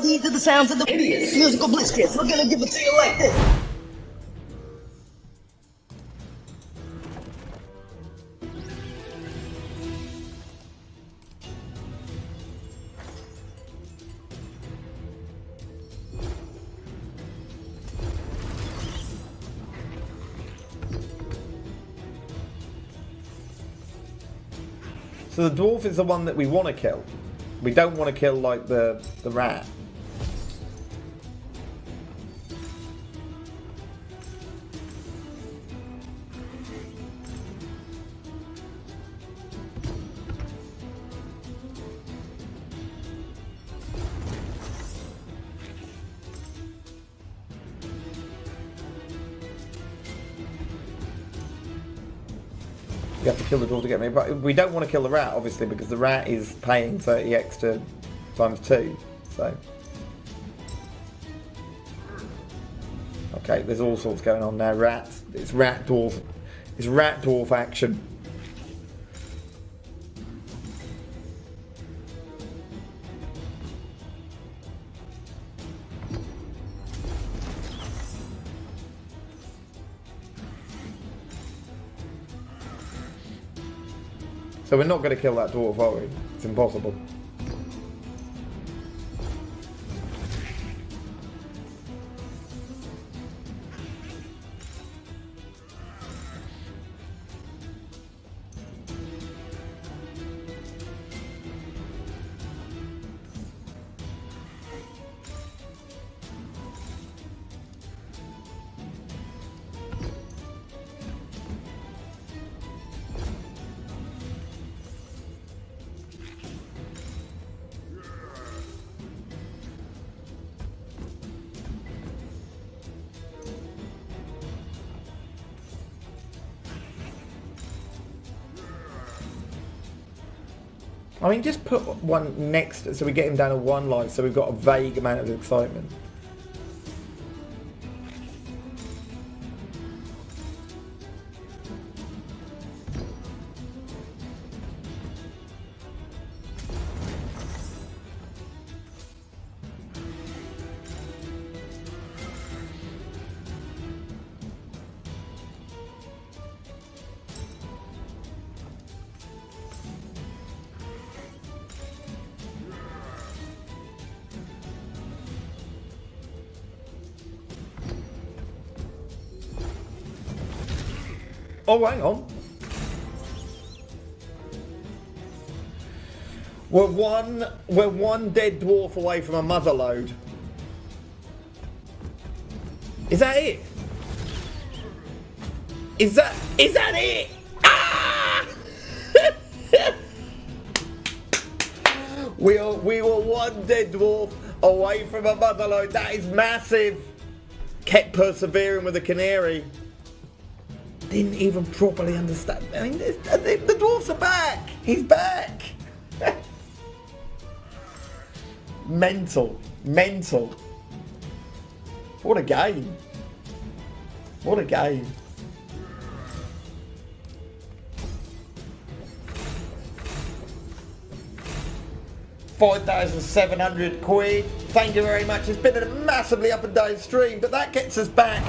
these are the sounds of the Hideous musical bliss kids. We're gonna give it to you like this. So the dwarf is the one that we want to kill. We don't want to kill, like, the rat. You have to kill the dwarf to get me, but we don't want to kill the rat, obviously, because the rat is paying 30 extra times 2, so. Okay, there's all sorts going on now. Rats, it's rat dwarf action. So we're not going to kill that dwarf, are we? It's impossible. I mean, just put one next, so we get him down to 1 life, so we've got a vague amount of excitement. Oh, hang on. We're one dead dwarf away from a mother load. Is that it? Is that it? Ah! we were one dead dwarf away from a mother load. That is massive. Kept persevering with the Canary. Didn't even properly understand. I mean, the dwarfs are back. He's back. Mental. What a game. What a game. £5,700. Thank you very much. It's been a massively up and down stream, but that gets us back